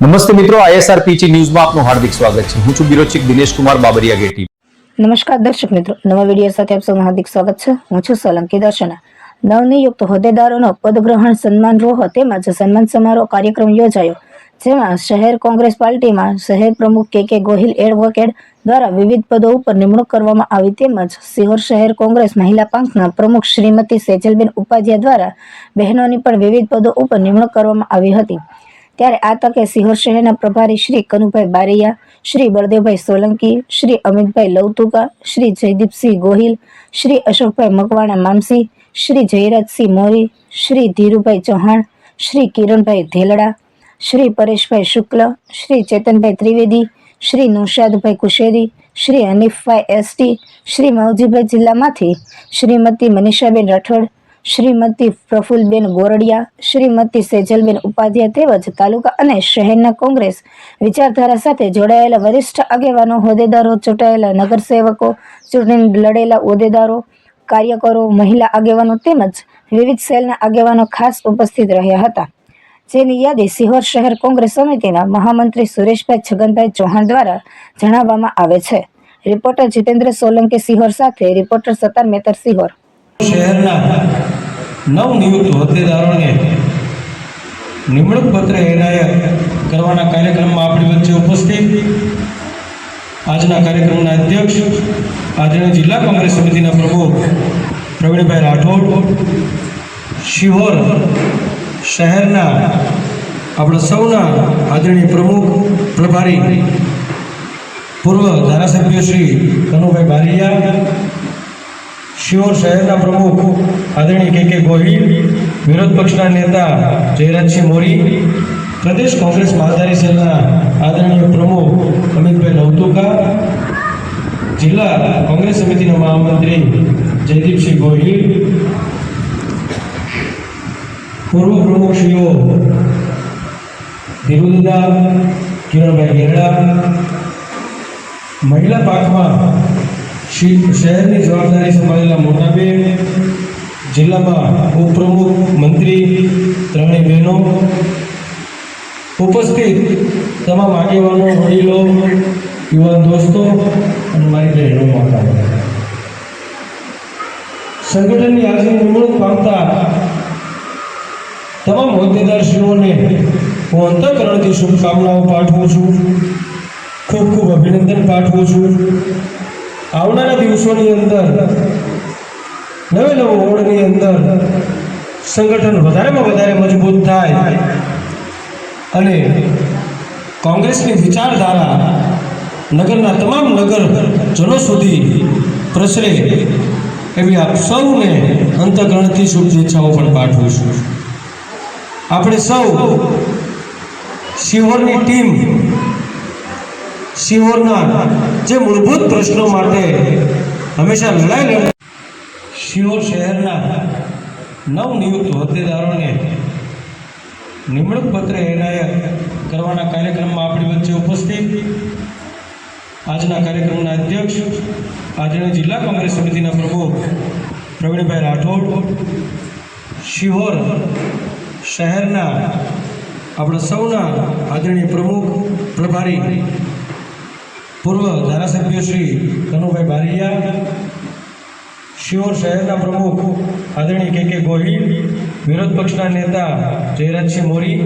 નમસ્તે મિત્રો, ISRPG ન્યૂઝમાં આપનું હાર્દિક સ્વાગત છે। હું છું બ્યુરો ચીફ દિનેશ કુમાર બાબરિયા ગેટી। નમસ્કાર દર્શક મિત્રો, નવા વિડીયો સાથે આપ સૌનું હાર્દિક સ્વાગત છે। હું છું સોલંકી દર્શના। નવનિયુક્ત હોદ્દેદારોનો પદગ્રહણ સન્માનરોહ તેમજ સન્માન સમારોહ કાર્યક્રમ યોજાયો, જેમાં શહેર કોંગ્રેસ પાર્ટીમાં શહેર પ્રમુખ કે ગોહિલ એડવોકેટ દ્વારા વિવિધ પદો ઉપર નિમણૂક કરવામાં આવી, તેમજ સિહોર શહેર કોંગ્રેસ મહિલા પાંખના પ્રમુખ શ્રીમતી સેજલબેન ઉપાધ્યાય દ્વારા બહેનોની પણ વિવિધ પદો ઉપર નિમણૂક કરવામાં આવી હતી। ત્યારે આ તકે સિહોર શહેરના પ્રભારી શ્રી કનુભાઈ બારૈયા, શ્રી બળદેવભાઈ સોલંકી, શ્રી અમિતભાઈ લવતુકા, શ્રી જયદીપસિંહ ગોહિલ, શ્રી અશોકભાઈ મકવાણા મામસી, શ્રી જયરાજસિંહ મોરી, શ્રી ધીરુભાઈ ચૌહાણ, શ્રી કિરણભાઈ ધેલડા, શ્રી પરેશભાઈ શુક્લ, શ્રી ચેતનભાઈ ત્રિવેદી, શ્રી નૌશાદભાઈ કુશેરી, શ્રી હનીફભાઈ એસટી, શ્રી મવજીભાઈ જિલ્લામાંથી શ્રીમતી મનીષાબેન રાઠોડ, શ્રીમતી પ્રફુલબેન ગોરડિયા, શ્રીમતી સેજલબેન ઉપાધ્યાય તેમજ તાલુકા અને શહેરના કોંગ્રેસ વિચારધારા સાથે જોડાયેલા વરિષ્ઠ આગેવાનો, હોદ્દેદારો, ચૂંટાયેલા નગરસેવકો, ચૂંટણી લડેલા હોદ્દેદારો, કાર્યકરો, મહિલા આગેવાનો તેમજ વિવિધ સેલના આગેવાનો ખાસ ઉપસ્થિત રહ્યા હતા, જેની યાદી સિહોર શહેર કોંગ્રેસ સમિતિના મહામંત્રી સુરેશભાઈ છગનભાઈ ચૌહાણ દ્વારા જણાવવામાં આવે છે। રિપોર્ટર જીતેન્દ્ર સોલંકી સિહોર સાથે રિપોર્ટર સતાર મેતર સિહોર। શહેરના નવનિયુક્ત હોદ્દેદારોને નિમણૂક પત્ર એનાયત કરવાના કાર્યક્રમમાં આપણી વચ્ચે ઉપસ્થિત આજના કાર્યક્રમના અધ્યક્ષ આદરણીય જિલ્લા કોંગ્રેસ સમિતિના પ્રમુખ પ્રવીણભાઈ રાઠોડ, શિહોર શહેરના આપણા સૌના આદરણીય પ્રમુખ પ્રભારી પૂર્વ ધારાસભ્ય શ્રી કનુભાઈ બારૈયા, શિહોર શહેરના પ્રમુખ આદરણીય કે ગોહિલ, વિરોધ પક્ષના નેતા જયરાજસિંહ મોરી, પ્રદેશ કોંગ્રેસ માલધારી સેલના આદરણીય પ્રમુખ અમિતભાઈ લવતુકા, જિલ્લા કોંગ્રેસ સમિતિના મહામંત્રી જયદીપસિંહ ગોહિલ, પૂર્વ પ્રમુખશ્રીઓ ધીરુદા, કિરણભાઈ ગેરડા, મહિલા પાંખમાં શહેરની જવાબદારી સંભાળેલા મોટાબેન, જિલ્લામાં ઉપપ્રમુખ મંત્રી ત્રણેય બહેનો, ઉપસ્થિત તમામ આગેવાનો, વડીલો, યુવાન દોસ્તો અને મારી બહેનો માતાઓ, સંગઠનની આજની નિમણૂક પામતા તમામ હોદ્દેદારશ્રીઓને હું અંતઃકરણથી શુભકામનાઓ પાઠવું છું, ખૂબ ખૂબ અભિનંદન પાઠવું છું। આવનારા દિવસોની અંદર નવે નવો વોર્ડની અંદર સંગઠન વધારેમાં વધારે મજબૂત થાય અને કોંગ્રેસની વિચારધારા નગરના તમામ નગરજનો સુધી પ્રસરે એવી આપ સૌને અંતઃકરણથી શુભેચ્છાઓ પણ પાઠવું છું। આપણે સૌ સિહોરની ટીમ સિહોરના જે મૂળભૂત પ્રશ્નો માટે હંમેશા લડાઈ લડે, સિહોર શહેરના નવનિયુક્ત હોદ્દેદારોને નિમણૂક પત્ર એનાયત કરવાના કાર્યક્રમમાં આપણી વચ્ચે ઉપસ્થિત આજના કાર્યક્રમના અધ્યક્ષ આદરણીય જિલ્લા કોંગ્રેસ સમિતિના પ્રમુખ પ્રવીણભાઈ રાઠોડ, સિહોર શહેરના આપણા સૌના આદરણીય પ્રમુખ પ્રભારી પૂર્વ ધારાસભ્ય શ્રી કનુભાઈ બારૈયા, શિહોર શહેરના પ્રમુખ આદરણીય કે ગોહિલ, વિરોધ પક્ષના નેતા જયરાજસિંહ મોરી,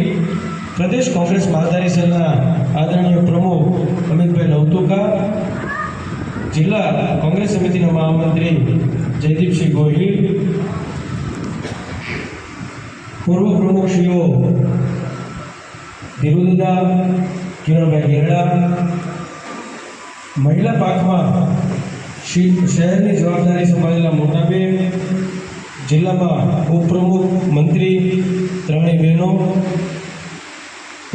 પ્રદેશ કોંગ્રેસ માલધારી સેલના આદરણીય પ્રમુખ અમિતભાઈ લવતુકા, જિલ્લા કોંગ્રેસ સમિતિના મહામંત્રી જયદીપસિંહ ગોહિલ, પૂર્વ પ્રમુખશ્રીઓ ધીરુદા, કિરણભાઈ ગેરડા, મહિલા પાંખમાં શહેરની જવાબદારી સંભાળેલા મોટાબેન, જિલ્લામાં ઉપપ્રમુખ મંત્રી ત્રણેય બહેનો,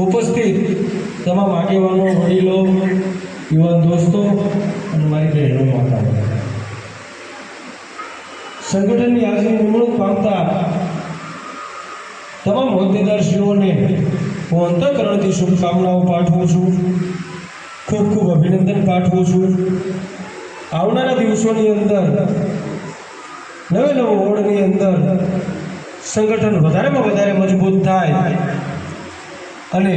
ઉપસ્થિત તમામ આગેવાનો, વડીલો, યુવાન દોસ્તો અને મારી બહેનો માતાઓ, સંગઠનની આજની નિમણૂક પામતા તમામ હોદ્દેદારશ્રીઓને હું અંતઃકરણથી શુભકામનાઓ પાઠવું છું, ખૂબ ખૂબ અભિનંદન પાઠવું છું। આવનારા દિવસોની અંદર નવે નવો વોર્ડની અંદર સંગઠન વધારેમાં વધારે મજબૂત થાય અને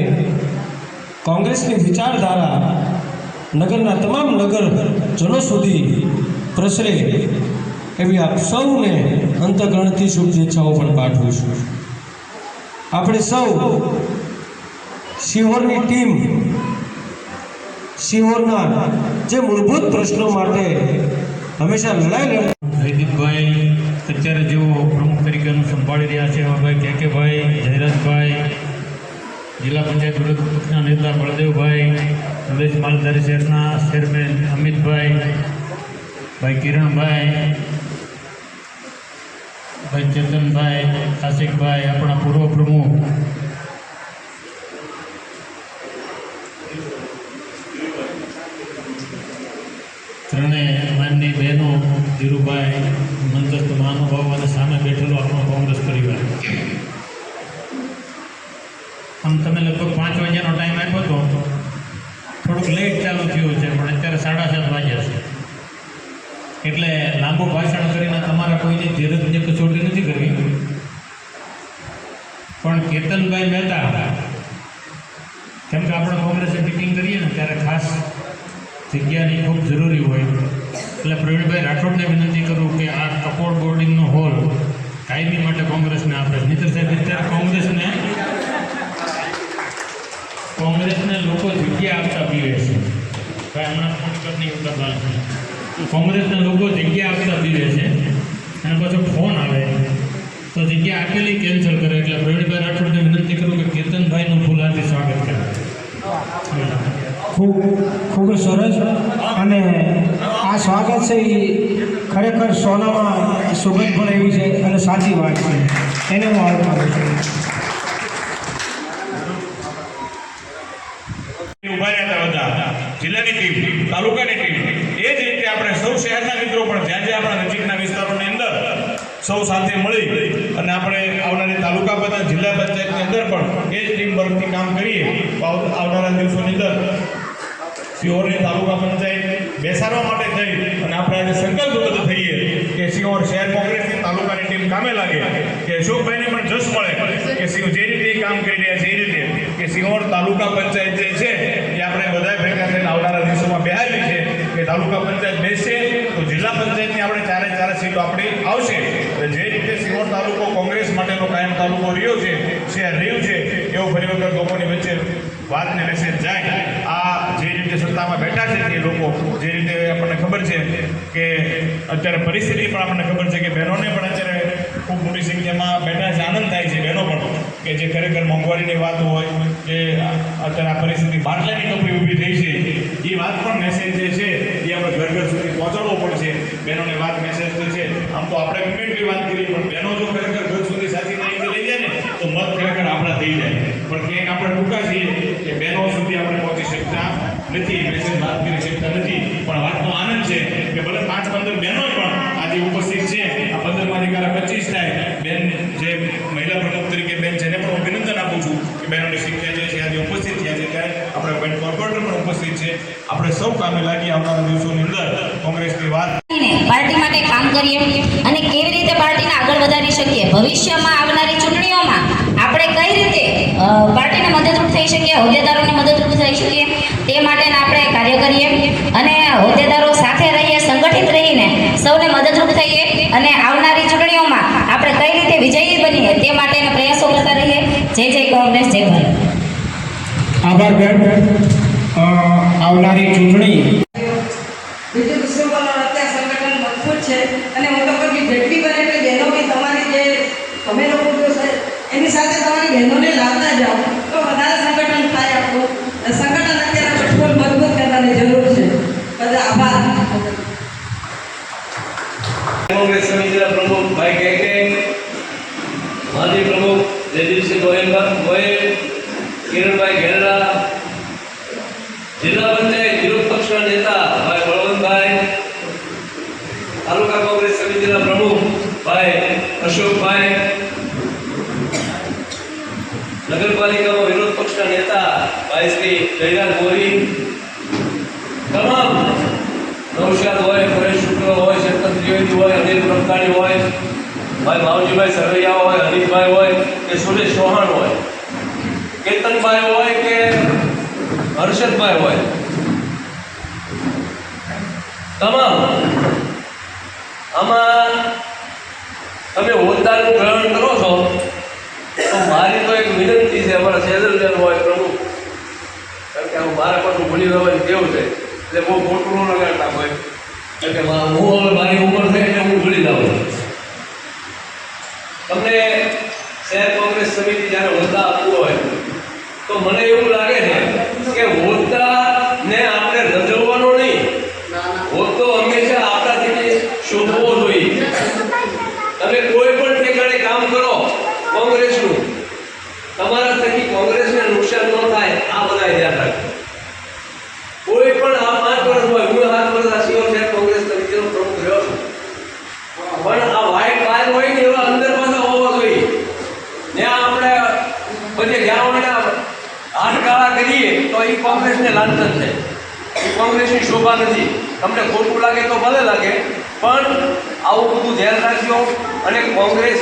કોંગ્રેસની વિચારધારા નગરના તમામ નગરજનો સુધી પ્રસરે એવી આપ સૌને અંતઃકરણથી શુભેચ્છાઓ પણ પાઠવું છું. આપણે સૌ શિહોરની ટીમ શિહોરના જે મૂળભૂત પ્રશ્નો માટે હંમેશા લડાઈ જયદીપભાઈ અત્યારે જેઓ પ્રમુખ તરીકેનું સંભાળી રહ્યા છે એવા ભાઈ કેભાઈ, જયરાજભાઈ, જિલ્લા પંચાયત વિરોધ પક્ષના નેતા બળદેવભાઈ, પ્રદેશ માલધારી શહેરના ચેરમેન અમિતભાઈ, ભાઈ કિરણભાઈ, ભાઈ ચેતનભાઈ, આશિકભાઈ, આપણા પૂર્વ પ્રમુખ ત્રણેય માનની બહેનો, ધીરુભાઈ, મંતસ્થ મહાનુભાવો અને સામે બેઠેલો આપણો કોંગ્રેસ પરિવાર. આમ તમે લગભગ 5 વાગ્યાનો ટાઈમ આપ્યો હતો, થોડુંક લેટ ચાલુ થયું છે, પણ અત્યારે 7:30 વાગ્યા છે. એટલે લાંબુ ભાષણ કરીને તમારા કોઈની ધીરજને કચોટી નથી કરવી. પણ કેતનભાઈ મહેતા, કેમ કે આપણે કોંગ્રેસે મિટિંગ કરીએ ને ત્યારે ખાસ જગ્યાની ખૂબ જરૂરી હોય, એટલે પ્રવીણભાઈ રાઠોડને વિનંતી કરું કે આ કપોળ બોર્ડિંગનો હોલ કાયમી માટે કોંગ્રેસને આપે. મિત્ર સાહેબ, અત્યારે કોંગ્રેસને લોકો જગ્યા આપતા પીવે છે. ભાઈ હમણાં ફોનની ઉતરવા છે, કોંગ્રેસના લોકો જગ્યા આપતા પીવે છે અને પાછો ફોન આવે તો જગ્યા આપેલી કેન્સલ કરે. એટલે પ્રવીણભાઈ રાઠોડને વિનંતી કરું કે કેતનભાઈનું ફૂલહારથી સ્વાગત કરે. ખૂબ ખૂબ જ સરસ. અને આ સ્વાગત છે એ ખરેખર સોનામાં સુગંધ પણ એવી છે અને સાચી વાત છે, એને હું આવકારું છું. ઉભા રહ્યા હતા જિલ્લાની ટીમ, તાલુકાની ટીમ. એ જ રીતે આપણે સૌ શહેરના મિત્રો પણ જ્યાં જ્યાં આપણા નજીકના વિસ્તારોની અંદર સૌ સાથે મળી અને આપણે આવનારી તાલુકા પંચાયત, જિલ્લા પંચાયતની અંદર પણ એ જ ટીમ વર્કથી કામ કરીએ તો આવનારા દિવસોની અંદર શિહોરની તાલુકા પંચાયત બેસાડવા માટે થઈ અને આપણે આજે સંકલ્પબદ્ધ થઈએ કે શિહોર શહેર કોંગ્રેસની તાલુકાની ટીમ કામે લાગે, કે અશોકભાઈને પણ જશ મળે કે જે રીતે કામ કરી રહ્યા છે એ રીતે કે શિહોર તાલુકા પંચાયત જે છે એ આપણે બધા ભેગા થઈને આવનારા દિવસોમાં બેહાવી છે કે તાલુકા પંચાયત બેસશે તો જિલ્લા પંચાયતની આપણે 4 સીટો આપણી આવશે. જે રીતે શિહોર તાલુકો કોંગ્રેસ માટેનો કાયમ તાલુકો રહ્યો છે, શહેર રહ્યું છે, એવો ફરી વખત લોકોની વચ્ચે વાતને મેસેજ જાય. આ જે રીતે સત્તામાં બેઠા છે એ લોકો, જે રીતે આપણને ખબર છે કે અત્યારે પરિસ્થિતિ પણ આપણને ખબર છે કે બહેનોને પણ અત્યારે ખૂબ મોટી સંખ્યામાં બેઠા છે, આનંદ થાય છે બહેનો પણ કે જે ખરેખર મોંઘવારીની વાત હોય, જે અત્યારે આ પરિસ્થિતિ બાટલાની કપડી ઊભી થઈ છે એ વાત પણ મેસેજ જે છે એ આપણે ઘર ઘર સુધી પહોંચાડવો પડશે. બહેનોને વાત મેસેજ તો છે. આમ તો આપણે ગમે એટલી વાત કરી પણ બહેનો જો ખરેખર ઘર સુધી સાચી માહિતી લઈ જાય ને તો મત ખરેખર આપણા થઈ જાય. પણ ક્યાંક આપણે ટૂંકા છીએ કે બહેનો સુધી આપણે પહોંચી શકતા નથી, મેસેજ વાત કરી શકતા નથી. પણ વાતનો આનંદ છે કે ભલે 5-15 બહેનો પણ આજે ઉપસ્થિત છે. આ 15માંથી 25 થાય બેન જે મહિલા પ્રમુખ તરીકે બેન છે એને પણ હું અભિનંદન આપું છું કે બહેનોની સંખ્યા જે છે આજે ઉપસ્થિત થયા છે. ત્યારે આપણે બેન કોર્પોરેટર પણ ઉપસ્થિત છે. આપણે સૌ કામે લાગી આવનારા દિવસોની અંદર કોંગ્રેસની વાત પાર્ટી માટે કામ કરીએ અને કેવી રીતે પાર્ટીને આગળ વધારી શકીએ. ભવિષ્યમાં આવનારી ચૂંટણીઓમાં આપણે કઈ રીતે પાર્ટીને મદદરૂપ થઈ શકીએ, હોદ્દેદારોને મદદરૂપ થઈ શકીએ, તે માટેના આપણે કાર્ય કરીએ અને હોદ્દેદારો સાથે રહીએ, સંગઠિત રહીને સૌને મદદરૂપ થઈએ અને આવનારી ચૂંટણીઓમાં આપણે કઈ રીતે વિજયી બનીએ તે માટેના પ્રયાસો કરતા રહીએ. જય જય કોંગ્રેસ, જય ભારત. આભાર બેન. આવનારી ચૂંટણી બીજું વિશ્વમાં અત્યારે સંગઠન મજબૂત છે અને હું તો કહું જેટલી બને એટલી બહેનો બી તમારી જે તમે લોકો જો છે એની સાથે તમારી બહેનોને લાવતા જાઓ તો વધારે સંગઠન થાય. આપણું સંગઠન અત્યારે ખૂબ મજબૂત કરવાની જરૂર છે. બધા આભાર. કોંગ્રેસ સમિતિના પ્રમુખ ભાઈ કેકે, માજી પ્રમુખ જયદીપસિંહ ગોયલ, કિરણભાઈ ઘેરડા, જિલ્લા પંચાયત વિરોધ પક્ષના નેતા ભાઈ બળવંતભાઈ, તાલુકા કોંગ્રેસ સમિતિના પ્રમુખ ભાઈ અશોકભાઈ, નગરપાલિકામાં વિરોધ પક્ષના નેતા ભાઈ શ્રી જયરાજ ગોરી, તમામ નૌશાદ હોય, પરેશ શુક્લ હોય, શંકર ત્રિવેદી હોય, અનિલ પ્રમતાણી હોય, ભાઈ માવજીભાઈ સરવૈયા હોય, અનિલભાઈ હોય કે સુરેશ ચૌહાણ હોય, કેતનભાઈ હોય કે હર્ષદભાઈ હોય, તમામ આમાં તમે હોદ્દાનું ગ્રહણ કરો છો તો મારી તો એક વિનંતી છે, અમારા સેજલબેન હોય પ્રમુખ, કારણ કે મારા પાછું ભૂલી જવાની ટેવ છે, એટલે બહુ ખોટું ન લગાડતા હોય, એટલે કે હું હવે મારી ઉંમર થઈ એટલે હું ભૂલી જાઉં છું. તમને શહેર કોંગ્રેસ સમિતિ જ્યારે હોદ્દા આપવું હોય તો મને એવું લાગે છે કે હોદ્દાને આપણે રજવવાનો નહીં, હોદ્દો હંમેશા આપણાથી શોધવો જોઈએ. તમે કોઈ પણ ઠેકાણે કામ કરો કોંગ્રેસનું, તમારા થકી કોંગ્રેસને નુકસાન ન થાય આ બધા ધ્યાન રાખજો. કોઈ પણ આ 5 વર્ષ હોય, હું 7 વર્ષ આ શિવર શહેર કોંગ્રેસ સમિતિનો પ્રમુખ રહ્યો છું, પણ આ વ્હાઇટ બાર હોય ને એવા અંદર પાછા હોવા જોઈએ. ત્યાં આપણે બધે જ્યાં હાથ કાળા કરીએ તો એ કોંગ્રેસને લાંછન છે, એ કોંગ્રેસની શોભા નથી. તમને ખોટું લાગે તો ભલે લાગે, પણ આવું બધું ધ્યાન રાખજો. અને કોંગ્રેસ